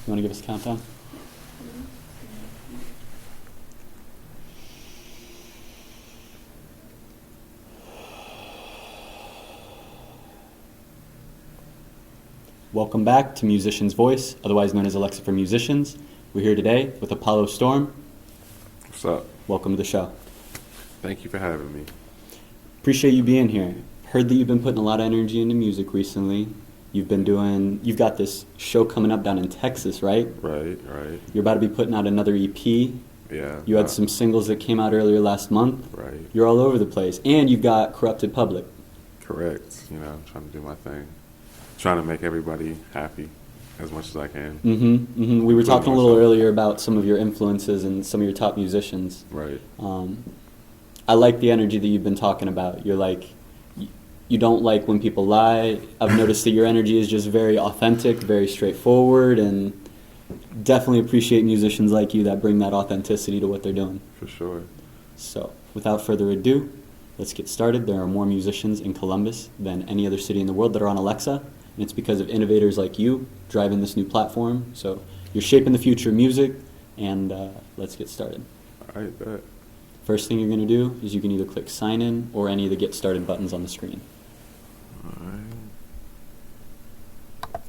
You want to give us a countdown? Welcome back to Musician's Voice, otherwise known as Alexa for Musicians. We're here today with Apollo Storm. What's up? Welcome to the show. Thank you for having me. Appreciate you being here. Heard that you've been putting a lot of energy into music recently. You've got this show coming up down in Texas, right? Right. You're about to be putting out another EP. Yeah. You had some singles that came out earlier last month. Right. You're all over the place. And you've got Corrupted Public. Correct. I'm trying to do my thing. Trying to make everybody happy as much as I can. We were talking a little myself. earlier about some of your influences and some of your top musicians. Right. I like the energy that you've been talking about. You're like, you don't like when people lie. I've noticed that your energy is just very authentic, very straightforward, and definitely appreciate musicians like you that bring that authenticity to what they're doing. For sure. So, without further ado, let's get started. There are more musicians in Columbus than any other city in the world that are on Alexa, and it's because of innovators like you driving this new platform. So, you're shaping the future of music, and let's get started. All right, bet. First thing you're going to do is you can either click sign in or any of the get started buttons on the screen. All right.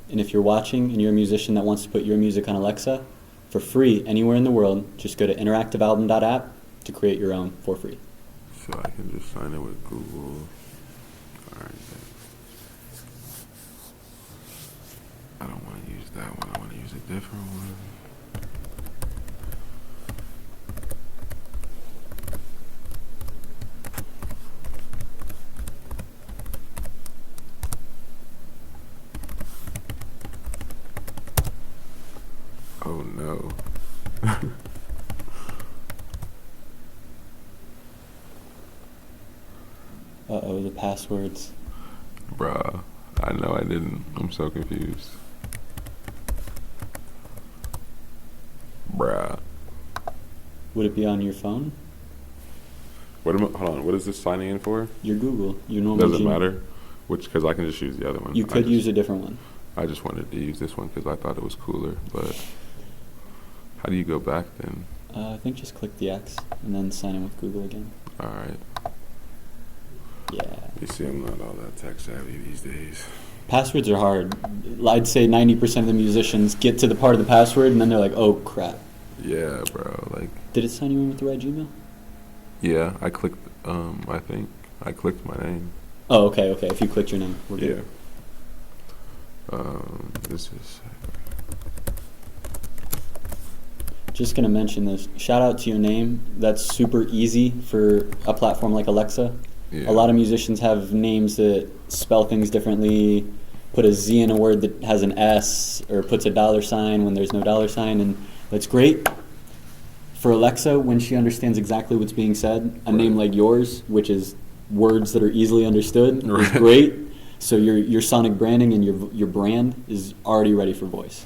And if you're watching and you're a musician that wants to put your music on Alexa for free anywhere in the world, just go to interactivealbum.app to create your own for free. So I can just sign in with Google. All right, then. I don't want to use that one. I want to use a different one. Oh no. Uh-oh, the passwords. Bruh, I know I didn't. I'm so confused. Bruh. Would it be on your phone? Hold on, what is this signing in for? Your Google. Your normal Doesn't Gmail. matter? Because I can just use the other one. You could use a different one. I just wanted to use this one because I thought it was cooler, but how do you go back then? I think just click the X and then sign in with Google again. Alright. Yeah. You see, I'm not all that tech savvy these days. Passwords are hard. I'd say 90% of the musicians get to the part of the password and then they're like, oh crap. Yeah, bro, like... Did it sign you in with the right Gmail? Yeah, I clicked, I think I clicked my name. Oh, okay. If you clicked your name, we're good. Yeah. This is... Just going to mention this. Shout out to your name. That's super easy for a platform like Alexa. Yeah. A lot of musicians have names that spell things differently, put a Z in a word that has an S, or puts a $sign when there's no $sign, and that's great. For Alexa, when she understands exactly what's being said, a name like yours, which is words that are easily understood, is great. So your sonic branding and your brand is already ready for voice.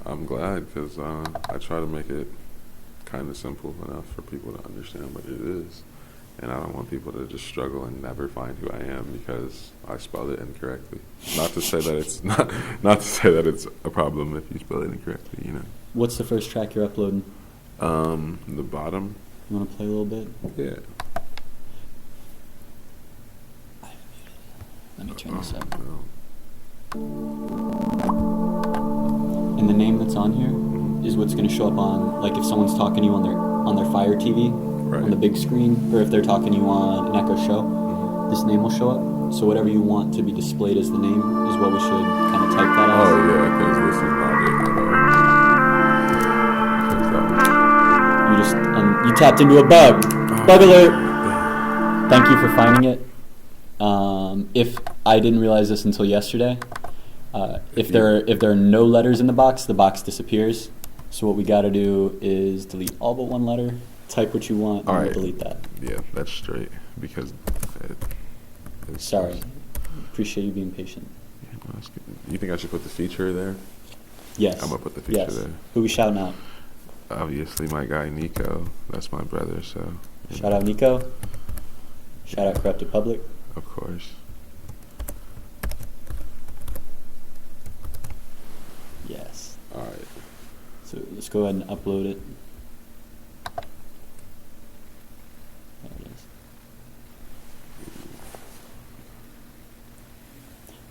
I'm glad because I try to make it kind of simple enough for people to understand what it is. And I don't want people to just struggle and never find who I am because I spelled it incorrectly. Not to say that it's not to say that it's a problem if you spell it incorrectly, What's the first track you're uploading? The bottom. You want to play a little bit? Yeah. Let me turn this up. No. And the name that's on here is what's going to show up on, like if someone's talking to you on their Fire TV, Right. on the big screen, or if they're talking to you on an Echo Show, this name will show up. So whatever you want to be displayed as the name is what we should kind of type that out. Oh yeah, because this is not it. Because that You tapped into a bug. Bug alert. Thank you for finding it. If I didn't realize this until yesterday, if there are no letters in the box disappears. So what we got to do is delete all but one letter, type what you want, and Alright. delete that. Yeah, that's straight because. It's Sorry. Appreciate you being patient. Yeah, no, that's good. You think I should put the feature there? Yes. I'm gonna put the feature Yes. there. Who we shouting out? Obviously, my guy Nico. That's my brother. So. Shout out Nico. Shout out Corrupted Public. Of course. Yes. go ahead and upload it. There it is.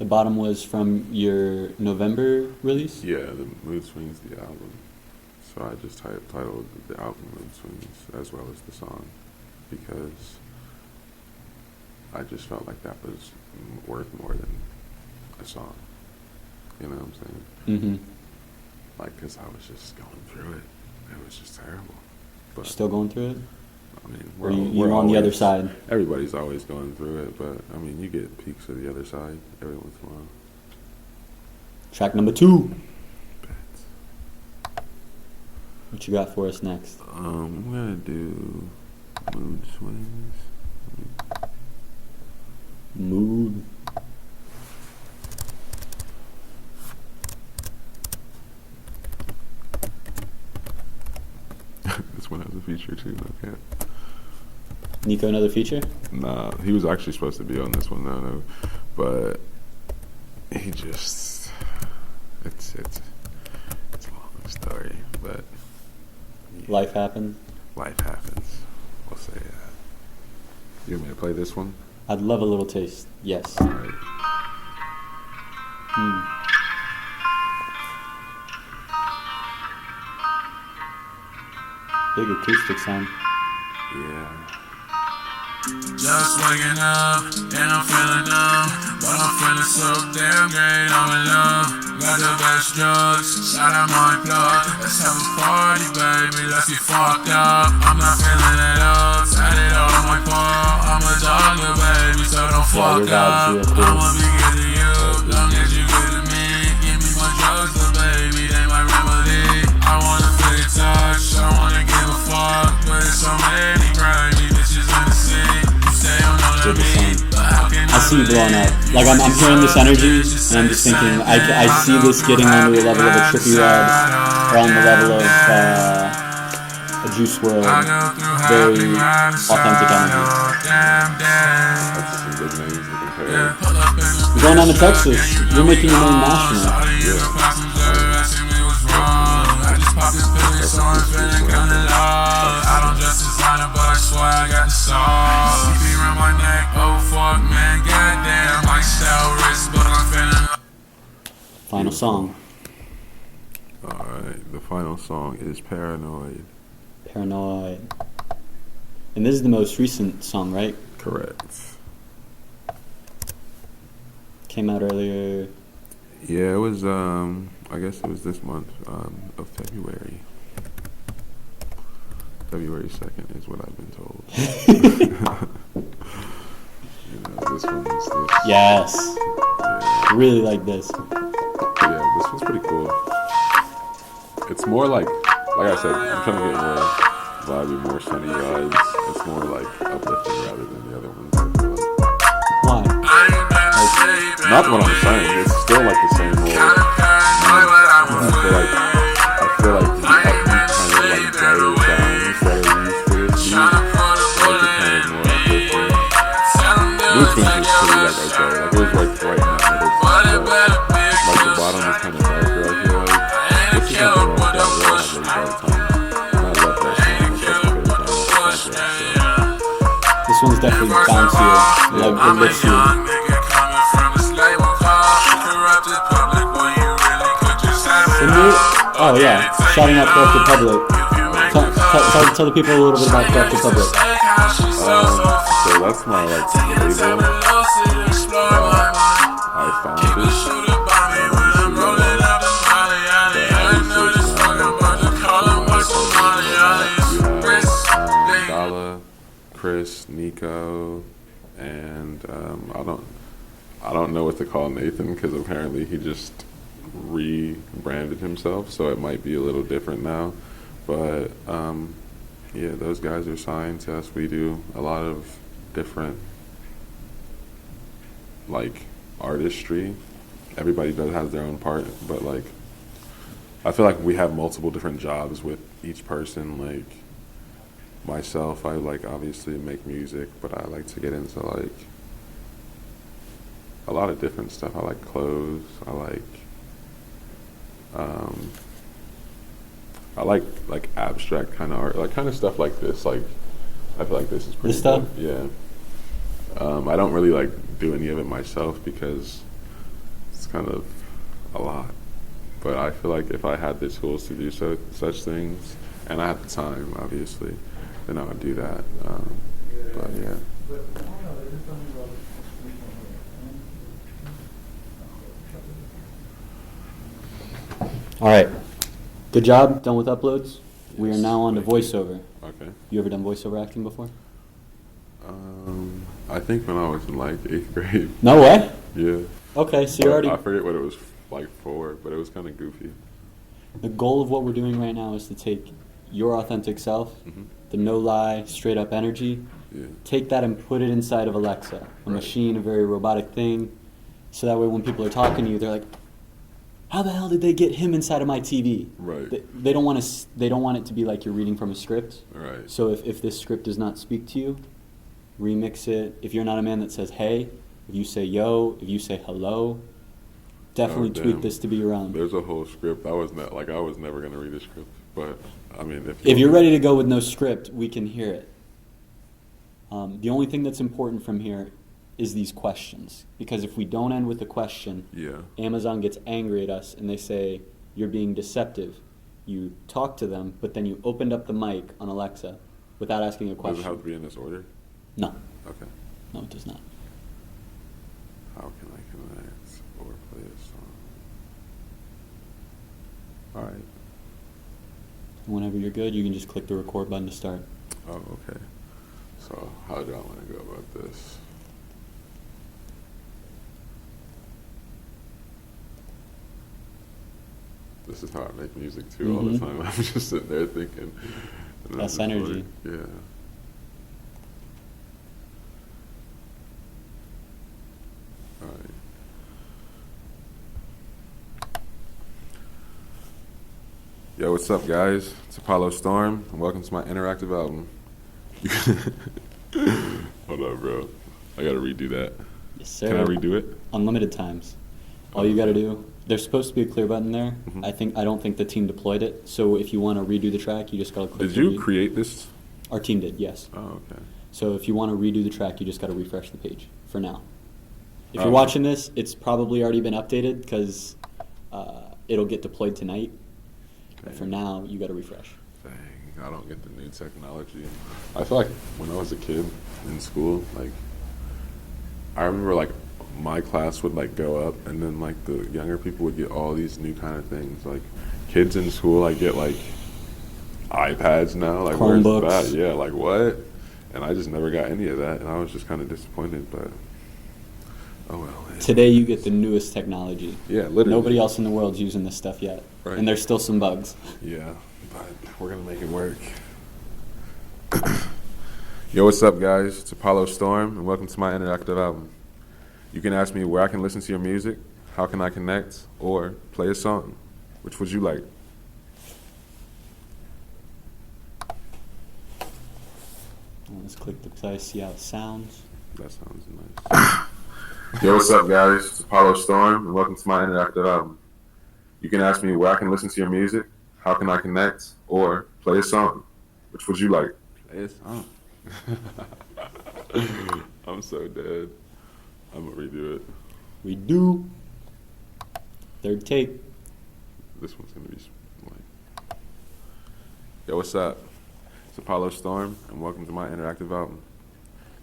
The bottom was from your November release? Yeah, the Mood Swings, the album. So I just titled the album Mood Swings as well as the song because I just felt like that was worth more than a song. You know what I'm saying? Mm-hmm. Like, because I was just going through it. It was just terrible. But Still going through it? I mean, Or you're on the other side? Everybody's always going through it, but I mean, you get peaks of the other side every once in a while. Track number 2. Bet. What you got for us next? I'm gonna do Mood Swings. Mood. This one has a feature too. Okay. Nico, another feature? Nah, he was actually supposed to be on this one, no, but he just it's a long story, but yeah, Life happened. life happens. We'll say that. You want me to play this one? I'd love a little taste. Yes. All right. Big acoustic sound. Yeah. Just waking up, and I'm feeling numb, but I'm feeling so damn great, I'm in love. Got the best drugs, shout out my plug. Let's have a party, baby, let's get fucked up. I'm not feeling it up, tat it all on my paw. I'm a dogger, baby, so don't fuck your vibes up. real cool. I'ma be good to you, long as you good to me. Give me my drugs, little baby, they my remedy. I wanna feel your touch, I wanna give a fuck, but it's so many crazy bitches in the city. You say I'm not Good me, song. but how can I see you blowing up. Like I'm hearing this energy, and I'm just thinking, I see this getting onto a level of a Trippie Redd, or on the level of a Juice WRLD. Very authentic energy. That's some big names to compare. You're going down to Texas. You're making your name national. I just popped this pilly, so I'm feeling kinda lost. I don't dress designer, but I swear I got the sauce. CP around my neck, oh fuck, man, goddamn. My style wrist, but I'm feeling. Final song. Alright, the final song is Paranoid. Paranoid. And this is the most recent song, right? Correct. Came out earlier. Yeah, it was, I guess it was this month of February. February 2nd is what I've been told. You know, this one's this. Yes. Yeah, Really like this. yeah, this one's pretty cool. It's more like I said, I'm trying to get more vibey, more sunny vibes. It's more like uplifting rather than the other ones. I feel like. Why? Not what I'm saying. It's still like the same old. I feel like the upbeat kind of like brighter sounds that are used for this beat. Like it's kind of more uplifting. Mood Swings was pretty like okay, like it was like right in that middle. Like the bottom was kind of darker. I feel like this is something like that. Real have really bad times. And I love that song. That's my favorite song. So. This one's definitely bouncier. Like it lifts you. Oh yeah, shouting out Corrupted Public. Tell the people a little bit about Corrupted Public. So that's my like label. I found it. Dala, Chris, Nico, and I don't know what to call Nathan because apparently he just rebranded himself, so it might be a little different now. But yeah, those guys are signed to us. We do a lot of different like artistry. Everybody does has their own part, but like I feel like we have multiple different jobs with each person. Like myself, I like obviously make music, but I like to get into like a lot of different stuff. I like clothes. I like I like abstract kind of art, like kind of stuff like this. Like I feel like this is pretty This stuff? good. Yeah. I don't really like do any of it myself because it's kind of a lot. But I feel like if I had the tools to do such things, and I had the time, obviously, then I would do that. But yeah. All right. Good job. Done with uploads. We are now on to voiceover. Okay. You ever done voiceover acting before? I think when I was in like 8th grade. No way. Yeah. Okay, so you're already. I forget what it was like for, but it was kind of goofy. The goal of what we're doing right now is to take your authentic self, Mhm. the no lie, straight up energy, Yeah. take that and put it inside of Alexa, a Right. machine, a very robotic thing, so that way when people are talking to you, they're like, "How the hell did they get him inside of my TV?" Right. They don't want to. They don't want it to be like you're reading from a script. Right. So if this script does not speak to you, remix it. If you're not a man that says hey, if you say yo, if you say hello, definitely Oh, tweak damn. this to be your own. There's a whole script. I was never gonna read a script, but I mean, If you're ready to go with no script, we can hear it. The only thing that's important from here is these questions. Because if we don't end with a question, Yeah. Amazon gets angry at us and they say, you're being deceptive. You talk to them, but then you opened up the mic on Alexa without asking a Does question. it have to be in this order? No, Okay. no, it does not. How can I connect or play a song? All right. Whenever you're good, you can just click the record button to start. Oh, okay. So how do I want to go about this? This is how I make music too all the Mhm. time. I'm just sitting there thinking. And I'm That's just energy. like, yeah. All right. Yo, what's up, guys? It's Apollo Storm, and welcome to my interactive album. Hold on, bro. I gotta redo that. Yes, sir. Can I redo it? Unlimited times. All you got to do, there's supposed to be a clear button there. Mhm. I don't think the team deployed it. So if you want to redo the track, you just got to click. Did the you read. create this? Our team did, yes. Oh, okay. So if you want to redo the track, you just got to refresh the page for now. If Oh. you're watching this, it's probably already been updated because it'll get deployed tonight. But for now, you got to refresh. Dang, I don't get the new technology. I feel like when I was a kid in school, like, I remember like my class would like go up and then like the younger people would get all these new kind of things. Like kids in school, like get like iPads now. Like where's Chromebooks. that? Yeah, like what? And I just never got any of that, and I was just kind of disappointed. But oh well. Today, you get the newest technology. Yeah, literally. Nobody else in the world's using this stuff yet. Right. And there's still some bugs. Yeah, but we're gonna make it work. Yo, what's up, guys? It's Apollo Storm, and welcome to my interactive album. You can ask me where I can listen to your music, how can I connect, or play a song. Which would you like? Let's click the play, see how it sounds. That sounds nice. Yo, what's up, guys? It's Apollo Storm, and welcome to my interactive album. You can ask me where I can listen to your music, how can I connect, or play a song. Which would you like? Play a song. I'm so dead. I'm gonna redo it. We do. Third take. This one's gonna be like. Yo, what's up? It's Apollo Storm, and welcome to my interactive album.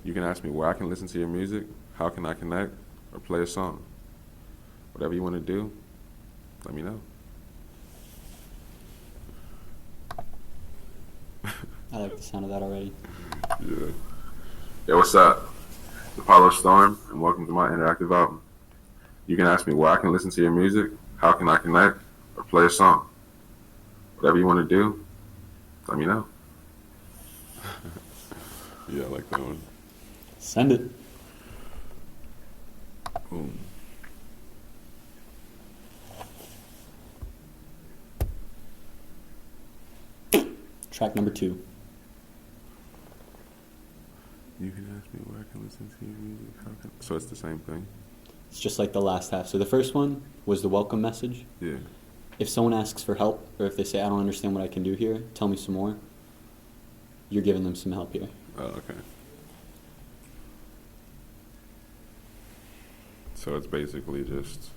You can ask me where I can listen to your music, how can I connect, or play a song. Whatever you want to do, let me know. I like the sound of that already. Yeah. Yo, what's up? It's Apollo Storm, and welcome to my interactive album. You can ask me where I can listen to your music, how can I connect, or play a song. Whatever you want to do, let me know. Yeah, I like that one. Send it. Boom. Track number 2. You can ask me where I can listen to your music. How can... So it's the same thing? It's just like the last half. So the first one was the welcome message. Yeah. if someone asks for help, or if they say, I don't understand what I can do here, tell me some more, you're giving them some help here. Oh, okay. So it's basically just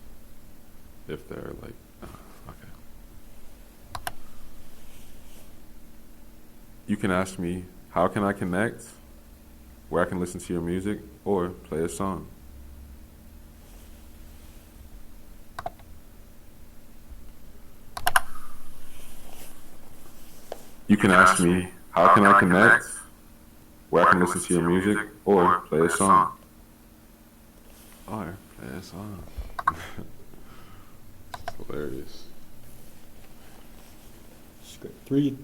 if they're like, okay. You can ask me, how can I connect? Where I can listen to your music or play a song. You can ask me, how can I connect? Where I can listen to your music or play a song. Or play a song. It's hilarious. Script 3.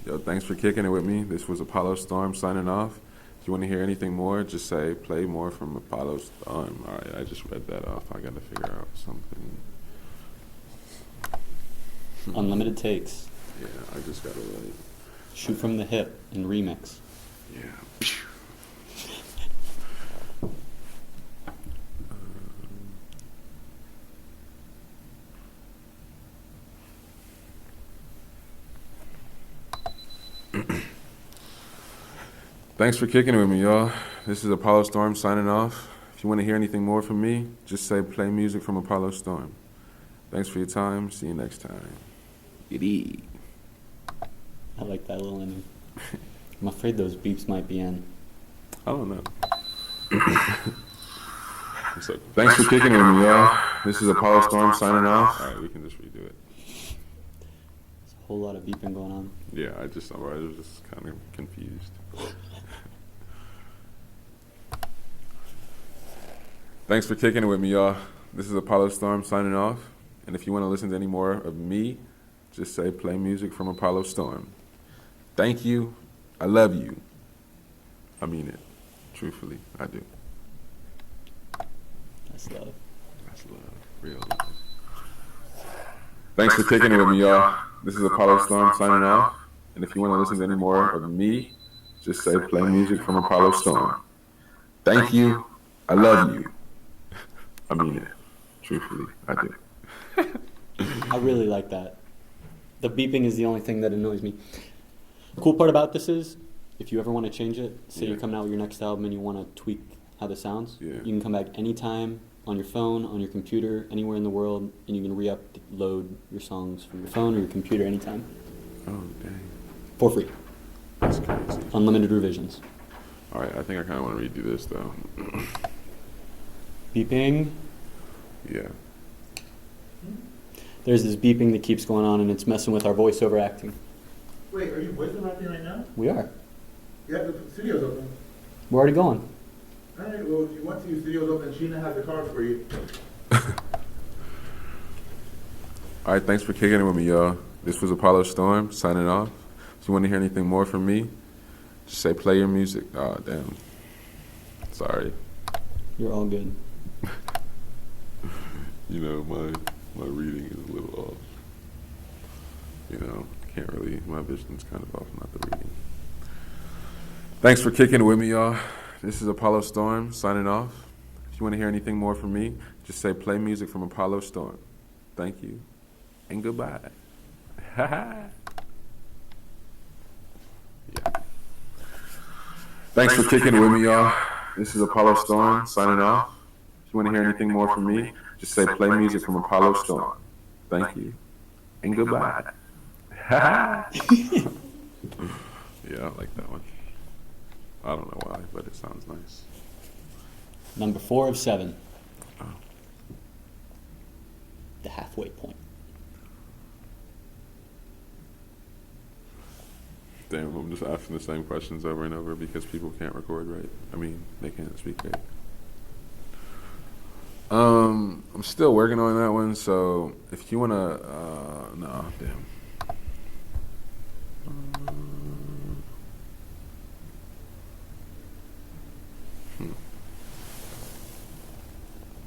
Yo, thanks for kicking it with me. This was Apollo Storm signing off. If you want to hear anything more, just say play more from Apollo Storm. All right, I just read that off. I got to figure out something. Unlimited takes. Yeah, I just got to like. Shoot from the hip and remix. Yeah. Thanks for kicking it with me, y'all. This is Apollo Storm signing off. If you want to hear anything more from me, just say play music from Apollo Storm. Thanks for your time. See you next time. Giddy. I like that little ending. I'm afraid those beeps might be in. I don't know. So, thanks for kicking it with me, y'all. This is Apollo Storm signing off. All right, we can just redo it. There's a whole lot of beeping going on. Yeah, I was just kind of confused. Thanks for kicking it with me, y'all. This is Apollo Storm signing off. And if you want to listen to any more of me, just say play music from Apollo Storm. Thank you. I love you. I mean it. Truthfully, I do. That's love. That's love. Real love. Thanks for kicking it with me, y'all. This is Apollo Storm signing off. And if you want to listen to any more of me, just say play music from Apollo Storm. Thank you. I love you. I mean it. Truthfully, I do. I really like that. The beeping is the only thing that annoys me. The cool part about this is, if you ever want to change it, say you're coming out with your next album and you want to tweak how this sounds, you can come back anytime on your phone, on your computer, anywhere in the world, and you can re-upload your songs from your phone or your computer anytime. Oh, dang. For free. That's crazy. Unlimited revisions. All right, I think I kind of want to redo this, though. Beeping. Yeah. There's this beeping that keeps going on, and it's messing with our voiceover acting. Wait, are you voiceover acting right now? We are. Yeah, the studio's open. We're already going. All right, well, if you want to, the studio's open. Sheena has the card for you. All right, thanks for kicking it with me, y'all. This was Apollo Storm signing off. If you want to hear anything more from me, just say play your music. Oh, damn. Sorry. You're all good. You know, my reading is a little off. You know, I can't really, my vision's kind of off, not the reading. Thanks for kicking it with me, y'all. This is Apollo Storm signing off. If you want to hear anything more from me, just say play music from Apollo Storm. Thank you, and goodbye. Yeah. Thanks for kicking it with me, y'all. This is Apollo Storm signing off. If you want to hear anything more from me, just say play music from Apollo Storm. Thank you, and goodbye. Yeah, I like that one. I don't know why, but it sounds nice. Number 4 of 7. Oh. The halfway point. Damn, I'm just asking the same questions over and over because people can't record right. I mean, they can't speak right. I'm still working on that one, so if you wanna, no, damn.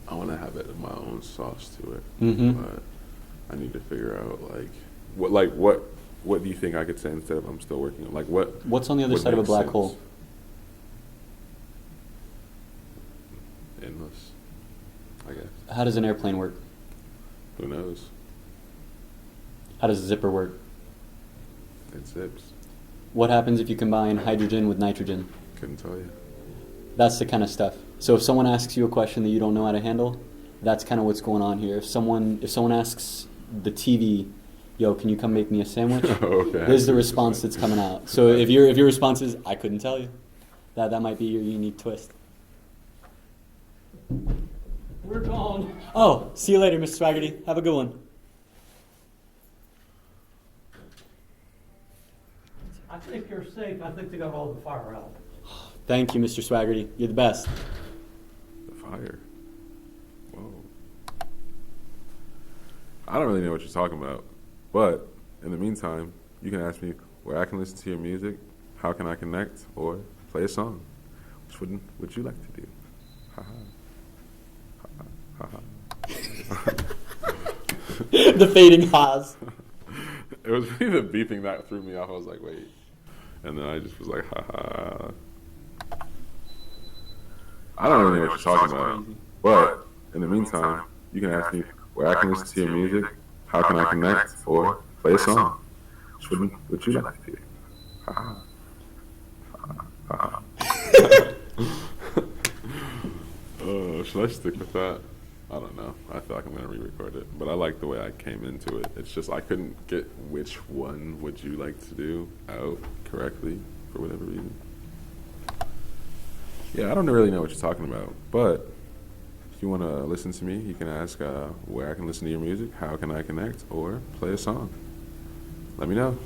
I want to have it my own sauce to it, Mm-hmm. but I need to figure out what what do you think I could say instead of I'm still working on? Like what? What's on the other would side of a make black sense? hole? Endless, I guess. How does an airplane work? Who knows? How does a zipper work? It zips. What happens if you combine hydrogen with nitrogen? Couldn't tell you. That's the kind of stuff. So if someone asks you a question that you don't know how to handle, that's kind of what's going on here. If someone asks the TV, "Yo, can you come make me a sandwich?" Okay. This is the response that's coming out. So if your response is, "I couldn't tell you," that might be your unique twist. We're gone. Oh, see you later, Mr. Swaggerty. Have a good one. I think you're safe. I think they got all the fire out. Thank you, Mr. Swaggerty. You're the best. The fire. Whoa. I don't really know what you're talking about, but in the meantime, you can ask me where I can listen to your music, how can I connect, or play a song. Which would you like to do? Haha. The fading ha's. It was really the beeping that threw me off. I was like, wait. And then I just was like, haha. I don't really know what you're talking about. But in the meantime, you can ask me where I can listen to your music, how can I connect, or play a song. Which would you like to do? Haha. Should I stick with that? I don't know. I feel like I'm going to re-record it. But I like the way I came into it. It's just I couldn't get which one would you like to do out correctly for whatever reason. Yeah, I don't really know what you're talking about. But if you want to listen to me, you can ask where I can listen to your music, how can I connect, or play a song. Let me know.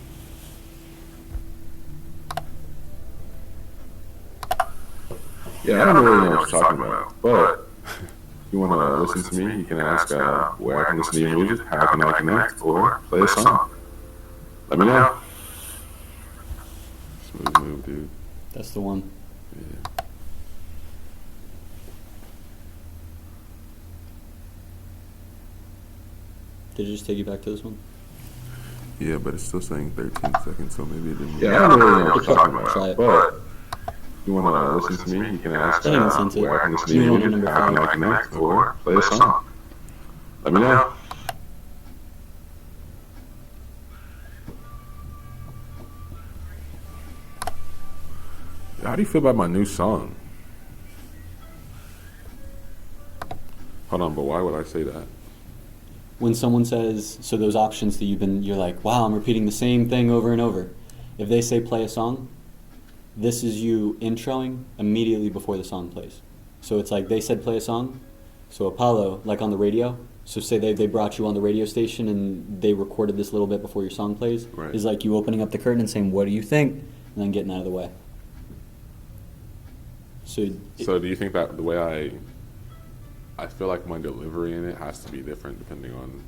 Yeah, I don't really know what you're talking about. But if you want to listen to me, you can ask where I can listen to your music, how can I connect, or play a song. Let me know. Smooth move, dude. That's the one. Yeah. Did it just take you back to this one? Yeah, but it's still saying 13 seconds, so maybe it didn't. Yeah, I don't really know what you're talking Try it. about. But if you want to listen to me, you can ask That even sent it. where I can listen to You your want music, number how can 5. I connect, or play a song. Let me know. How do you feel about my new song? Hold on, but why would I say that? When someone says, so those options that you're like, wow, I'm repeating the same thing over and over. If they say play a song, this is you introing immediately before the song plays. So it's like they said play a song. So Apollo, like on the radio, so say they brought you on the radio station and they recorded this little bit before your song plays. Right. Is like you opening up the curtain and saying, what do you think? And then getting out of the way. So So do you think that the way I feel like my delivery in it has to be different depending on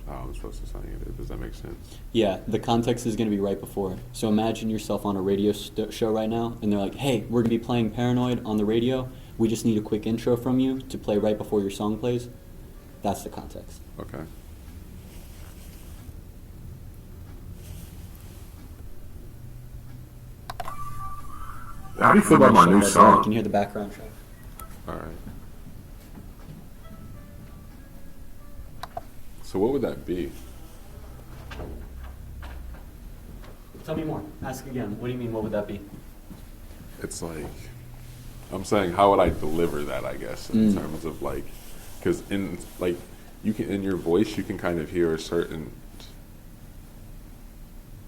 how I'm supposed to sing it? Does that make sense? yeah, the context is going to be right before. So imagine yourself on a radio show right now, and they're like, hey, we're going to be playing Paranoid on the radio. We just need a quick intro from you to play right before your song plays. That's the context. Okay. How do you feel about my new You song? can hear the background track. All right. So what would that be? Tell me more. Ask again. What do you mean, what would that be? It's like, I'm saying, how would I deliver that, I guess, in terms of like, because in like, you can, in your voice, you can kind of hear a certain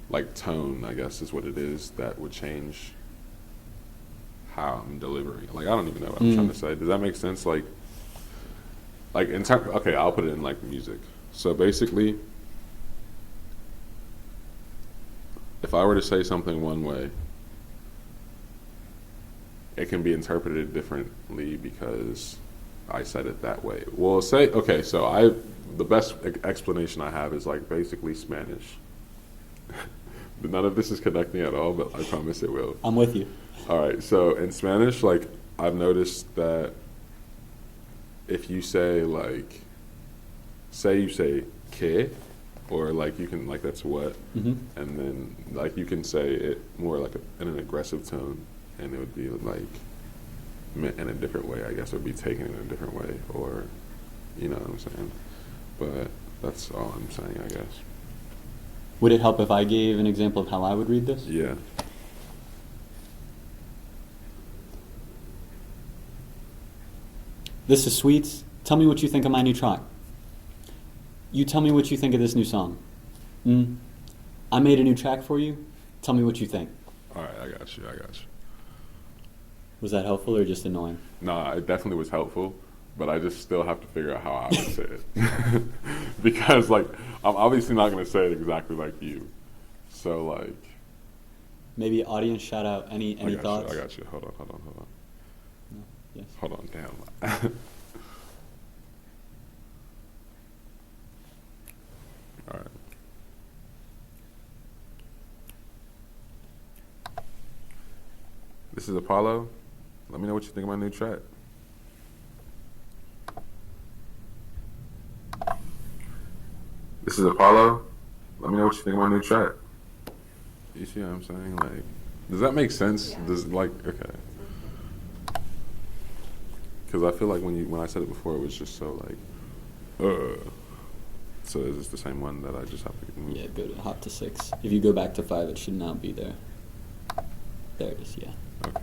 like tone, I guess is what it is, that would change how I'm delivering. Like, I don't even know what I'm trying to say. Does that make sense? Like in terms, okay, I'll put it in like music. So basically, if I were to say something one way, it can be interpreted differently because I said it that way. Well, say, okay, so the best explanation I have is like basically Spanish. None of this is connecting at all, but I promise it will. I'm with you. All right, so in Spanish, like, I've noticed that if you say, like, say you say que, or like you can like that's what, Mm-hmm. and then like you can say it more like in an aggressive tone, and it would be like meant in a different way. I guess it would be taken in a different way, or you know what I'm saying. But that's all I'm saying, I guess. Would it help if I gave an example of how I would read this? Yeah. This is Sweets. Tell me what you think of my new track. You tell me what you think of this new song. I made a new track for you. Tell me what you think. All right, I got you. Was that helpful or just annoying? Nah, it definitely was helpful, but I just still have to figure out how I would say it. Because, like, I'm obviously not going to say it exactly like you. So, like... Maybe audience shout out. Any I got thoughts? you, I got you. Hold on. No? Yes. Hold on, damn. All right. This is Apollo. Let me know what you think of my new track. This is Apollo. Let me know what you think of my new track. You see what I'm saying? Like, does that make sense? Does like okay? Because I feel like when I said it before, it was just so like, So is this the same one that I just have to move? Yeah, go to hop to 6. If you go back to 5, it should now be there. There it is, yeah. Okay.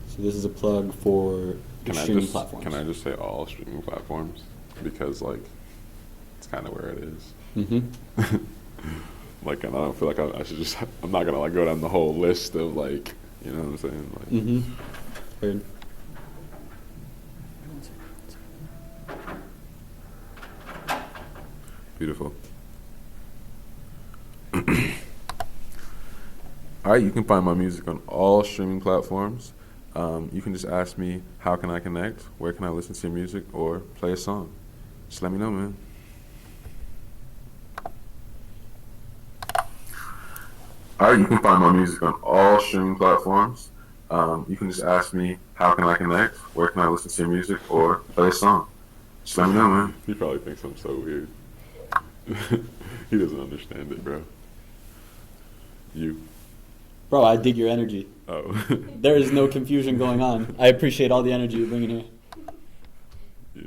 So this is a plug for the streaming platforms. Can I just say all streaming platforms? Because like, it's kind of where it is. Mm-hmm. Like, and I don't feel like I should just. I'm not gonna like go down the whole list of like, you know what I'm saying? Like, Mm-hmm. Heard. Beautiful. All right, you can find my music on all streaming platforms. You can just ask me, how can I connect? Where can I listen to your music or play a song? Just let me know, man. All right, you can find my music on all streaming platforms. You can just ask me, how can I connect? Where can I listen to your music or play a song? Just let me know, man. He probably thinks I'm so weird. He doesn't understand it, bro. You. Bro, I dig your energy. Oh. There is no confusion going on. I appreciate all the energy you're bringing here. Yeah.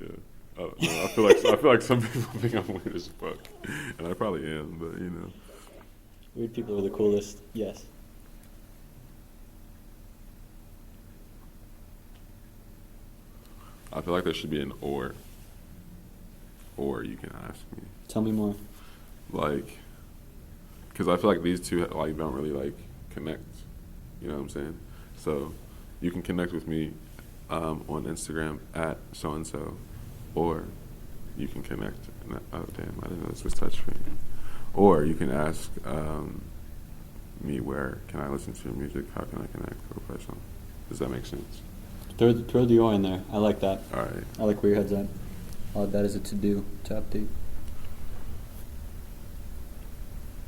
I don't know. I feel like some people think I'm weird as fuck, and I probably am. But you know. Weird people are the coolest. Yes. I feel like there should be an or. Or you can ask me. Tell me more. Like, because I feel like these two like don't really like connect. You know what I'm saying? So you can connect with me on Instagram at so and so, or you can connect. Oh damn! I didn't know this was touchscreen. Or you can ask me, where can I listen to your music? How can I connect or play song? Does that make sense? Throw the or in there. I like that. All right. I like where your head's at. I'll add that as a to-do, to update.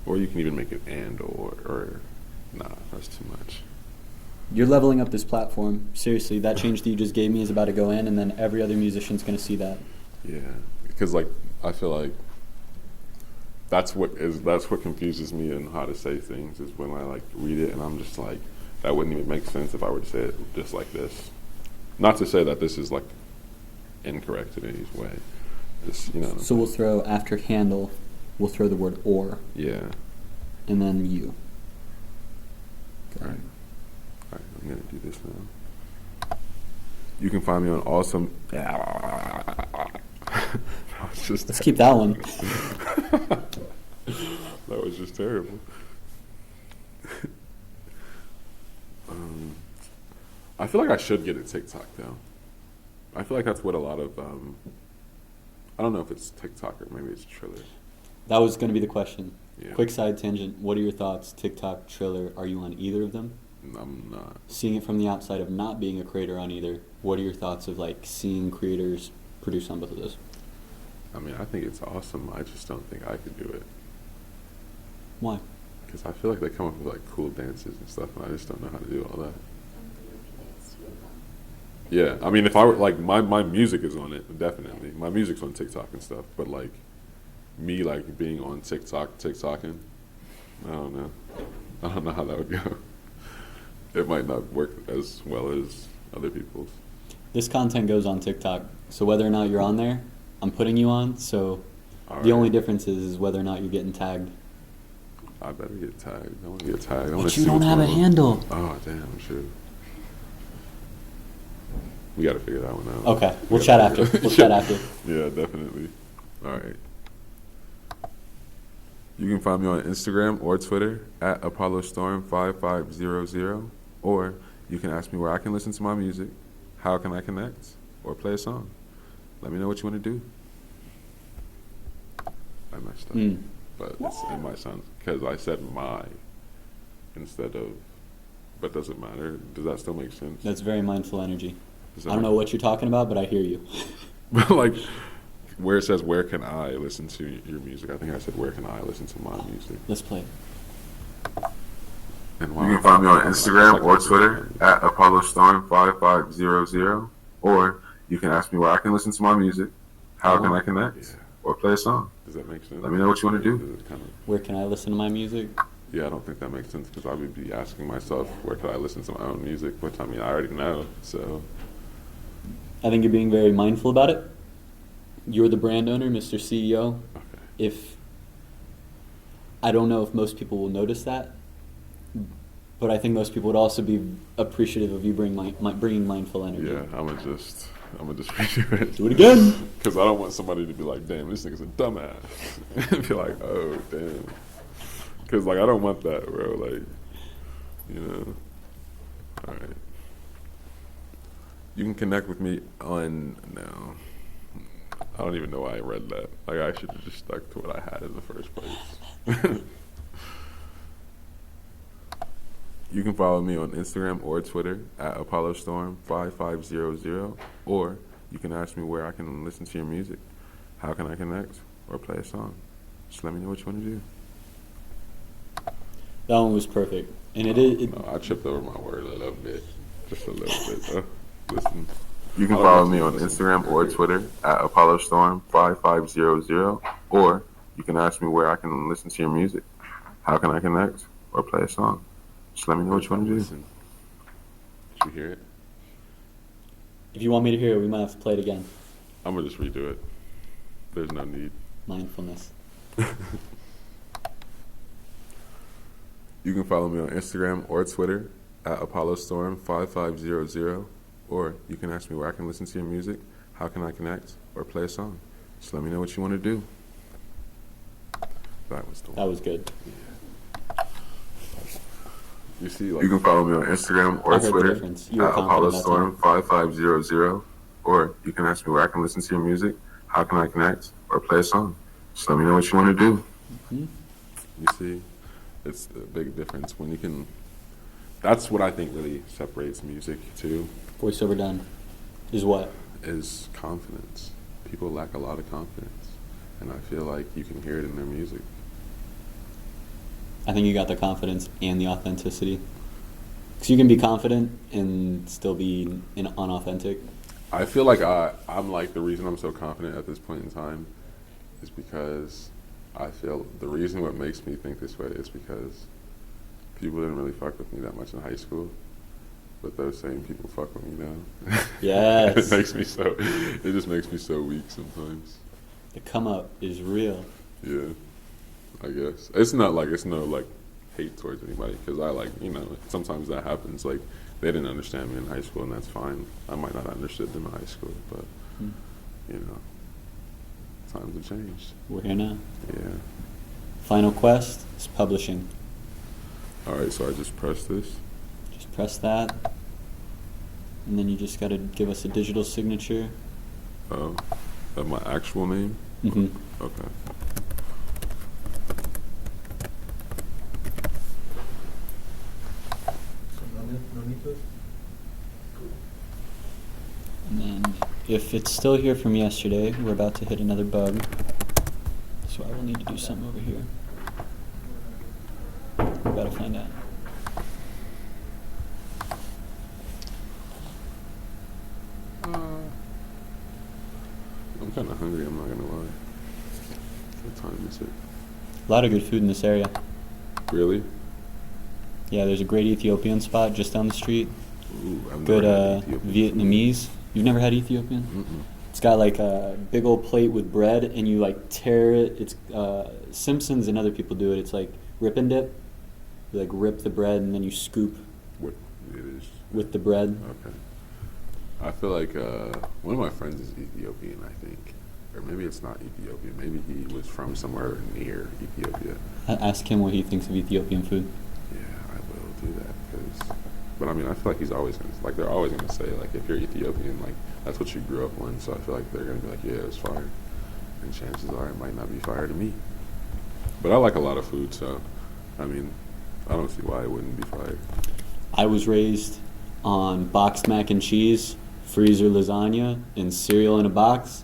Or you can even make it and or nah, that's too much. You're leveling up this platform. Seriously, that change that you just gave me is about to go in, and then every other musician's going to see that. Yeah, because like I feel like that's what confuses me in how to say things is when I like read it and I'm just like, that wouldn't even make sense if I were to say it just like this. Not to say that this is like incorrect in any way. Just, you know. So we'll throw after handle, we'll throw the word or, Yeah. and then you. All right. All right. I'm gonna do this now. You can find me on awesome. Let's keep that one. That was just terrible. I feel like I should get a TikTok though. I feel like that's what a lot of I don't know if it's TikTok or maybe it's Triller. That was going to be the question. Yeah. Quick side tangent. What are your thoughts? TikTok, Triller, are you on either of them? I'm not. Seeing it from the outside of not being a creator on either, what are your thoughts of like seeing creators produce on both of those? I mean, I think it's awesome. I just don't think I could do it Why? because I feel like they come up with like cool dances and stuff, and I just don't know how to do all that. Yeah, I mean, if I were like my music is on it, definitely. My music's on TikTok and stuff, but like me like being on TikToking, I don't know. I don't know how that would go. It might not work as well as other people's. This content goes on TikTok, so whether or not you're on there, I'm putting you on. So All the only right. difference is whether or not you're getting tagged. I better get tagged. I want to get tagged. I wanna But see you don't what's have a going on. handle. Oh damn, sure. We got to figure that one out. Okay, we'll We chat gotta after. figure- We'll chat after. Yeah, definitely. All right. You can find me on Instagram or Twitter at ApolloStorm5500, or you can ask me where I can listen to my music, how can I connect, or play a song. Let me know what you want to do. I messed up, Mm. but it might sound because I said my instead of. But does it matter? Does that still make sense? That's very mindful energy. Does that I don't know what you're talking about, but I hear you. But like where it says where can I listen to your music, I think I said where can I listen to my music. Let's play. And You can find me on Instagram or Twitter at ApolloStorm5500, or you can ask me where I can listen to my music, how can I connect, Yeah. or play a song. Does that make sense? Let me know what you want to do. Does it kind of, Where can I listen to my music? yeah, I don't think that makes sense because I would be asking myself where could I listen to my own music, which I mean I already know. So I think you're being very mindful about it. You're the brand owner, Mr. CEO. okay. If I don't know if most people will notice that, but I think most people would also be appreciative of you bringing mindful energy. Yeah, I'm gonna just redo it. Do it again. Because I don't want somebody to be like, damn, this nigga's a dumbass. And be like, oh, damn. Because, like, I don't want that, bro. Like, you know. All right. You can connect with me on, no. I don't even know why I read that. Like, I should have just stuck to what I had in the first place. You can follow me on Instagram or Twitter at ApolloStorm5500, or you can ask me where I can listen to your music, how can I connect, or play a song. Just let me know what you want to do. That one was perfect, and it is. No, I tripped over my word a little bit, just a little bit. Listen, You can follow me on Instagram or Twitter at ApolloStorm5500, or you can ask me where I can listen to your music, how can I connect, or play a song. Just let me know what you want to do. listen. Did you hear it? If you want me to hear it, we might have to play it again. I'm gonna just redo it. There's no need. Mindfulness. You can follow me on Instagram or Twitter at ApolloStorm5500, or you can ask me where I can listen to your music, how can I connect, or play a song. Just let me know what you want to do. That was the That was good. You see, like, You can follow me on Instagram I or heard the Twitter difference. at You were confident that time. ApolloStorm5500, or you can ask me where I can listen to your music, how can I connect, or play a song. Just let me know what you want to do. Mhm. you see, it's a big difference when you can. That's what I think really separates music too, Voiceover done. Is what? is confidence. People lack a lot of confidence, and I feel like you can hear it in their music. I think you got the confidence and the authenticity. Because you can be confident and still be unauthentic. I feel like I'm like the reason I'm so confident at this point in time is because I feel the reason what makes me think this way is because people didn't really fuck with me that much in high school, but those same people fuck with me now. Yes. It makes me so. It just makes me so weak sometimes. The come up is real. Yeah, I guess it's not like it's no like hate towards anybody because I like sometimes that happens. Like they didn't understand me in high school and that's fine. I might not have understood them in high school, but Mm. times have changed. We're here now. Yeah. Final quest is publishing. All right, so I just press this. Just press that. And then you just got to give us a digital signature. Of my actual name. Mm-hmm. Okay. No need to? And then if it's still here from yesterday, we're about to hit another bug. So I will need to do something over here. We're about to find out. I'm kind of hungry. I'm not gonna lie. What time is it? A lot of good food in this area. Really? Yeah, there's a great Ethiopian spot just down the street. Ooh, I've Good never had Ethiopian food. Vietnamese. You've never had Ethiopian? Mm-mm. It's got like a big old plate with bread, and you like tear it. It's Simpsons and other people do it. It's like rip and dip. You like rip the bread, and then you scoop What it is? with the bread. Okay. I feel like one of my friends is Ethiopian, I think. Or maybe it's not Ethiopian. Maybe he was from somewhere near Ethiopia. Ask him what he thinks of Ethiopian food. Yeah, I will do that. But I mean, I feel like he's always going to, like, they're always going to say, like, if you're Ethiopian, like, that's what you grew up on. So I feel like they're going to be like, yeah, it's fire. And chances are it might not be fire to me. But I like a lot of food, so, I mean, I don't see why it wouldn't be fire. I was raised on boxed mac and cheese, freezer lasagna, and cereal in a box.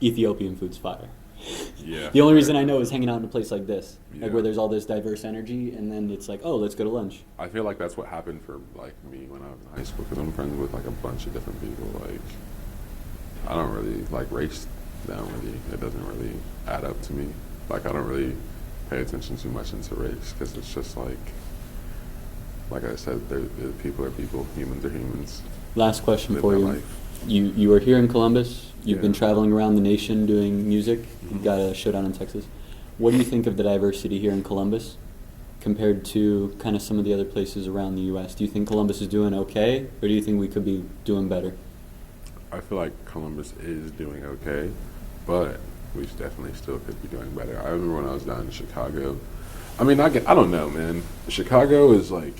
Ethiopian food's fire. Yeah. The only reason I know is hanging out in a place like this, Yeah. like where there's all this diverse energy, and then it's like, oh, let's go to lunch. I feel like that's what happened for, like, me when I was in high school, because I'm friends with, like, a bunch of different people. Like, I don't really, like, race down really. It doesn't really add up to me. Like, I don't really pay attention too much into race, because it's just, like I said, people are people, humans are humans. Last question Live for my you. life. You are here in Columbus. You've been Yeah. traveling around the nation doing music. You've Mhm. got a showdown in Texas. What do you think of the diversity here in Columbus compared to kind of some of the other places around the U.S.? Do you think Columbus is doing okay, or do you think we could be doing better? I feel like Columbus is doing okay, but we definitely still could be doing better. I remember when I was down in Chicago. I mean, I don't know, man. Chicago is, like,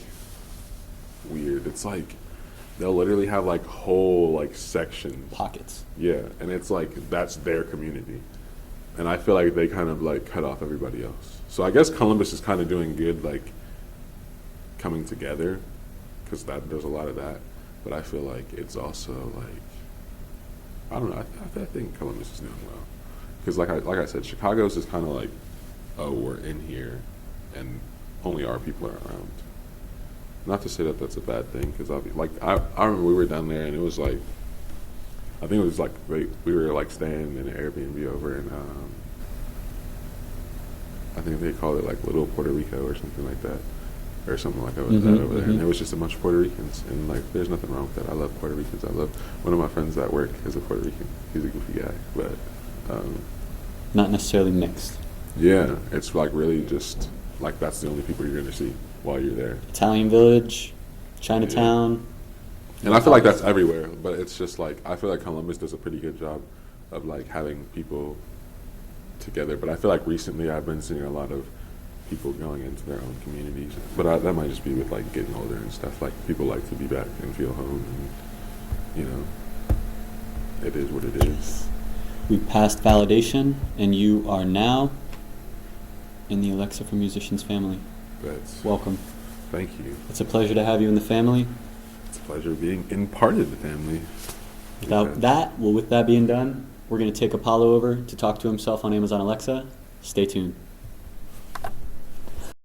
weird. It's like they'll literally have, like, whole, like, sections. Pockets. Yeah, and it's like that's their community. And I feel like they kind of, like, cut off everybody else. So I guess Columbus is kind of doing good, like, coming together, because there's a lot of that. But I feel like it's also, like, I don't know. I think Columbus is doing well. Because like I said, Chicago's is kind of like, oh, we're in here, and only our people are around. Not to say that that's a bad thing, because I remember we were down there, and it was like, I think it was like we were like staying in an Airbnb over in, I think they call it like Little Puerto Rico or something like that, or something like that over there. And there was just a bunch of Puerto Ricans, and like, there's nothing wrong with that. I love Puerto Ricans. I love one of my friends at work is a Puerto Rican. He's a goofy guy, but Not necessarily mixed. yeah, it's like really just like that's the only people you're gonna see while you're there. Italian Village, Chinatown. And I feel like that's everywhere, but it's just like, I feel like Columbus does a pretty good job of like having people together. But I feel like recently I've been seeing a lot of people going into their own communities. But that might just be with like getting older and stuff. Like, people like to be back and feel home, and, you know, it is what it is. We passed validation, and you are now in the Alexa for Musicians family. That's, Welcome. thank you. It's a pleasure to have you in the family. It's a pleasure being in part of the family. With that being done, we're going to take Apollo over to talk to himself on Amazon Alexa. Stay tuned.